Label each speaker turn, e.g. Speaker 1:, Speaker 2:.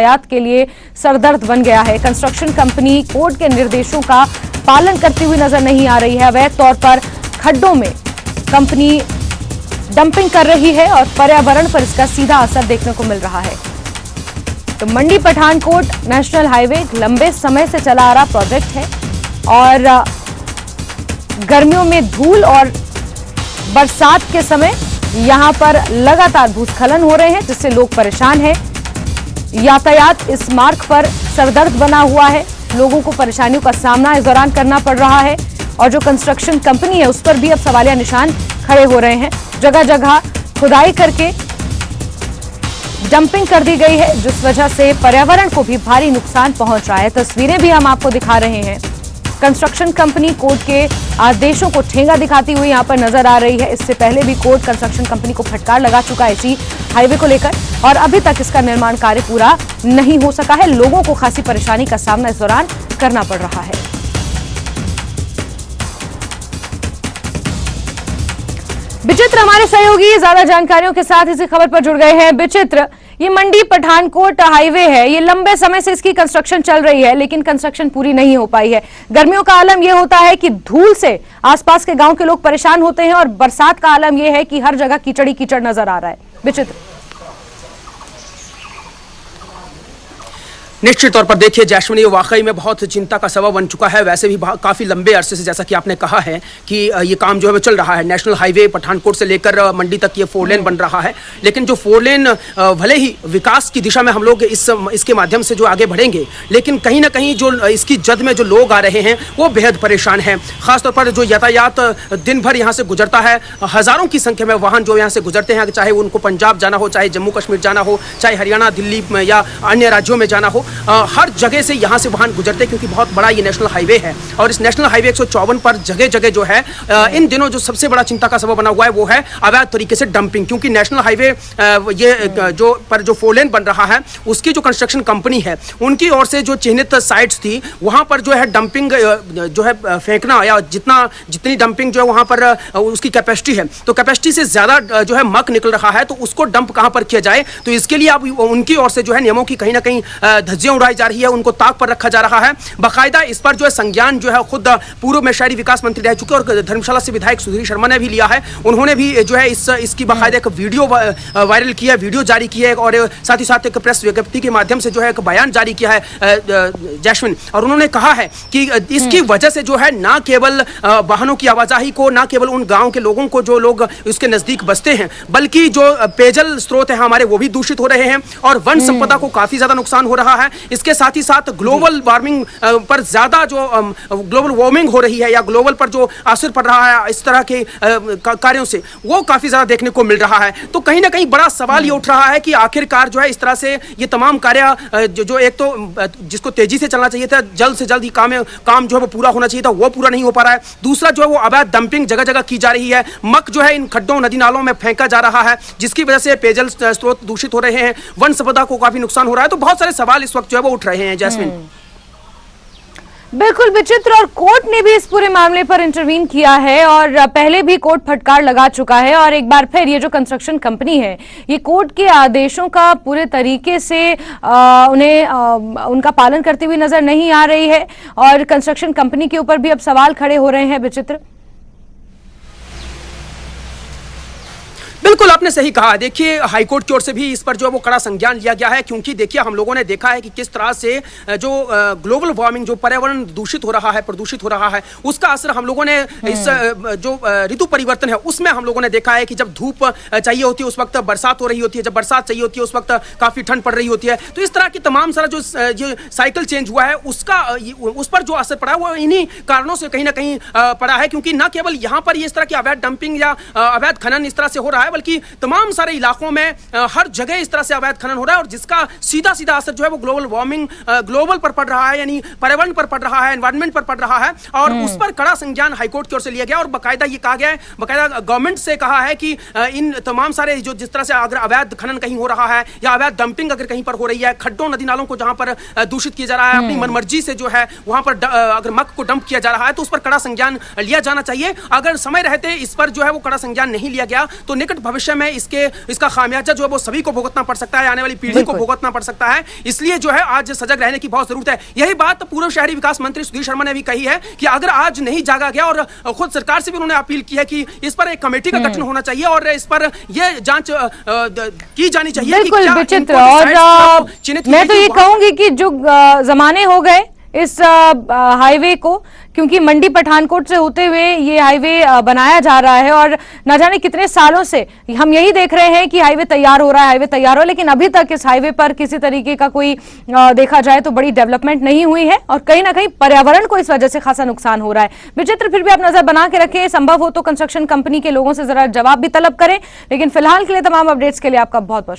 Speaker 1: यातायात के लिए सरदर्द बन गया है। कंस्ट्रक्शन कंपनी कोर्ट के निर्देशों का पालन करती हुई नजर नहीं आ रही है। अवैध तौर पर खड्डों में कंपनी डंपिंग कर रही है और पर्यावरण पर इसका सीधा असर देखने को मिल रहा है। तो मंडी पठानकोट नेशनल हाईवे एक लंबे समय से चला आ रहा प्रोजेक्ट है और गर्मियों में धूल और बरसात के समय यहां पर लगातार भूस्खलन हो रहे हैं, जिससे लोग परेशान हैं। यातायात इस मार्ग पर सरदर्द बना हुआ है, लोगों को परेशानियों का सामना इस दौरान करना पड़ रहा है और जो कंस्ट्रक्शन कंपनी है उस पर भी अब सवालिया निशान खड़े हो रहे हैं। जगह जगह खुदाई करके डंपिंग कर दी गई है, जिस वजह से पर्यावरण को भी भारी नुकसान पहुंच रहा है। तस्वीरें भी हम आपको दिखा रहे हैं। कंस्ट्रक्शन कंपनी कोर्ट के आदेशों को ठेंगा दिखाती हुई यहां पर नजर आ रही है। इससे पहले भी कोर्ट कंस्ट्रक्शन कंपनी को फटकार लगा चुका है इसी हाईवे को लेकर और अभी तक इसका निर्माण कार्य पूरा नहीं हो सका है। लोगों को खासी परेशानी का सामना इस दौरान करना पड़ रहा है। विचित्र हमारे सहयोगी ज्यादा जानकारियों के साथ इसी खबर पर जुड़ गए हैं। विचित्र, ये मंडी पठानकोट हाईवे है, ये लंबे समय से इसकी कंस्ट्रक्शन चल रही है लेकिन कंस्ट्रक्शन पूरी नहीं हो पाई है। गर्मियों का आलम यह होता है कि धूल से आसपास के गांव के लोग परेशान होते हैं और बरसात का आलम यह है कि हर जगह कीचड़ ही कीचड़ नजर आ रहा है। विचित्र,
Speaker 2: निश्चित तौर पर देखिए जैस्मिन, ये वाकई में बहुत चिंता का सबब बन चुका है। वैसे भी काफ़ी लंबे अरसे से, जैसा कि आपने कहा है कि ये काम जो है वो चल रहा है। नेशनल हाईवे पठानकोट से लेकर मंडी तक ये 4 लेन बन रहा है, लेकिन जो 4 लेन भले ही विकास की दिशा में हम लोग इसके माध्यम से जो आगे बढ़ेंगे, लेकिन कहीं ना कहीं जो इसकी जद में जो लोग आ रहे हैं वो बेहद परेशान हैं। खासतौर पर जो यातायात दिन भर यहाँ से गुजरता है, हज़ारों की संख्या में वाहन जो यहाँ से गुजरते हैं, चाहे उनको पंजाब जाना हो, चाहे जम्मू कश्मीर जाना हो, चाहे हरियाणा, दिल्ली या अन्य राज्यों में जाना हो, हर जगह से यहाँ से वाहन गुजरते हैं क्योंकि बहुत बड़ा ये नेशनल हाईवे है। और इस नेशनल हाईवे 154 पर जगह जगह जो है इन दिनों जो सबसे बड़ा चिंता का सबब बना हुआ है वो है अवैध तरीके से डंपिंग। क्योंकि नेशनल हाईवे ये जो 4 लेन बन रहा है उसकी जो कंस्ट्रक्शन कंपनी है उनकी ओर से जो चिन्हित साइट्स थी वहाँ पर जो है डंपिंग जो है फेंकना या जितनी डंपिंग जो है वहाँ पर उसकी कैपेसिटी है, तो कैपेसिटी से ज़्यादा जो है मक निकल रहा है, तो उसको डंप कहाँ पर किया जाए। तो इसके लिए अब उनकी ओर से जो है नियमों की कहीं ना कहीं धज्जियां उड़ाई जा रही है, उनको ताक पर रखा जा रहा है। बाकायदा इस पर जो है संज्ञान जो है खुद पूर्व में शहरी विकास मंत्री रह चुके और धर्मशाला से विधायक सुधीर शर्मा ने भी लिया है। उन्होंने भी जो है इसकी बाकायदा एक वीडियो वायरल किया है, वीडियो जारी की है और साथ ही साथ एक प्रेस विज्ञप्ति के माध्यम से जो है एक बयान जारी किया है जैस्मिन। और उन्होंने कहा है कि इसकी वजह से जो है ना केवल वाहनों की आवाजाही को, ना केवल उन गाँव के लोगों को जो लोग इसके नजदीक बसते हैं, बल्कि जो पेयजल स्रोत है हमारे वो भी दूषित हो रहे हैं और वन संपदा को काफी ज्यादा नुकसान हो रहा है। इसके साथ ही साथ ग्लोबल वार्मिंग पर ज्यादा जो ग्लोबल वार्मिंग हो रही है या ग्लोबल पर जो असर पड़ रहा है इस तरह के कार्यों से, वो काफी ज्यादा देखने को मिल रहा है। तो कहीं ना कहीं बड़ा सवाल ये उठ रहा है कि आखिरकार जो है इस तरह से ये तमाम कार्य जो एक तो जिसको तेजी से चलना चाहिए था, जल्द से जल्द ही काम जो है वो पूरा होना चाहिए था, वो पूरा नहीं हो पा रहा है। दूसरा जो है वो अवैध डंपिंग जगह जगह की जा रही है, मक जो है इन खड्डों नदी नालों में फेंका जा रहा है, जिसकी वजह से पेयजल स्रोत दूषित हो रहे हैं, वन संपदा को काफी नुकसान हो रहा है। तो बहुत सारे सवाल इस वक्त जो है वो उठ रहे हैं जैस्मिन।
Speaker 1: बिल्कुल विचित्र, और कोर्ट ने भी इस पूरे मामले पर इंटरवीन किया है और पहले भी कोर्ट फटकार लगा चुका है और एक बार फिर ये जो कंस्ट्रक्शन कंपनी है ये कोर्ट के आदेशों का पूरे तरीके से उनका पालन करती हुई नजर नहीं आ रही है और कंस्ट्रक्शन कंपनी के ऊपर भी अब सवाल खड़े हो रहे हैं। विचित्र,
Speaker 2: बिल्कुल आपने सही कहा। देखिए हाईकोर्ट की ओर से भी इस पर जो है वो कड़ा संज्ञान लिया गया है, क्योंकि देखिए हम लोगों ने देखा है कि किस तरह से जो ग्लोबल वार्मिंग, जो पर्यावरण दूषित हो रहा है, प्रदूषित हो रहा है, उसका असर हम लोगों ने इस जो ऋतु परिवर्तन है उसमें हम लोगों ने देखा है कि जब धूप चाहिए होती है उस वक्त बरसात हो रही होती है, जब बरसात चाहिए होती है उस वक्त काफी ठंड पड़ रही होती है। तो इस तरह की तमाम सारा जो साइकिल चेंज हुआ है उस पर जो असर पड़ा है वो इन्हीं कारणों से कहीं ना कहीं पड़ा है। क्योंकि न केवल यहाँ पर इस तरह की अवैध डंपिंग या अवैध खनन इस तरह से हो रहा है, बल्कि तमाम सारे इलाकों में हर जगह इस तरह से अवैध खनन हो रहा है और जिसका सीधा सीधा असर जो है वो ग्लोबल वार्मिंग, ग्लोबल पर पड़ रहा है, यानी पर्यावरण पर पड़ रहा है, एनवायरनमेंट पर पड़ रहा है। और उस पर कड़ा संज्ञान हाईकोर्ट की ओर से लिया गया और बाकायदा ये कहा गया है, बाकायदा गवर्नमेंट से कहा है कि इन तमाम सारे जो जिस तरह से अगर अवैध खनन कहीं हो रहा है या अवैध डंपिंग अगर कहीं पर हो रही है, खड्डों नदी नालों को जहां पर दूषित किया जा रहा है, अपनी मनमर्जी से जो है वहां पर अगर मक को डंप किया जा रहा है तो उस पर कड़ा संज्ञान लिया जाना चाहिए। अगर समय रहते इस पर जो है वो कड़ा संज्ञान नहीं लिया गया तो निकट निकट भविष्य में इसका खामियाजा जो है वो सभी को भुगतना पड़ सकता है, आने वाली पीढ़ी को भुगतना पड़ सकता है। इसलिए जो है आज सजग रहने की बहुत जरूरत है। यही बात पूर्व शहरी विकास मंत्री सुधीर शर्मा ने भी कही है कि अगर आज नहीं जागा गया, और खुद सरकार से भी उन्होंने अपील की है कि इस पर एक कमेटी का गठन होना चाहिए और इस पर यह जांच की जानी चाहिए।
Speaker 1: बिल्कुल विचित्र। और मैं तो ये कहूंगी कि जो जमाने हो गए इस हाईवे को, क्योंकि मंडी पठानकोट से होते हुए ये हाईवे बनाया जा रहा है और न जाने कितने सालों से हम यही देख रहे हैं कि हाईवे तैयार हो रहा है, हाईवे तैयार हो, लेकिन अभी तक इस हाईवे पर किसी तरीके का कोई देखा जाए तो बड़ी डेवलपमेंट नहीं हुई है और कहीं ना कहीं पर्यावरण को इस वजह से खासा नुकसान हो रहा है। विचित्र, फिर भी आप नजर बना के रखें, संभव हो तो कंस्ट्रक्शन कंपनी के लोगों से जरा जवाब भी तलब करें। लेकिन फिलहाल के लिए तमाम अपडेट्स के लिए आपका बहुत बहुत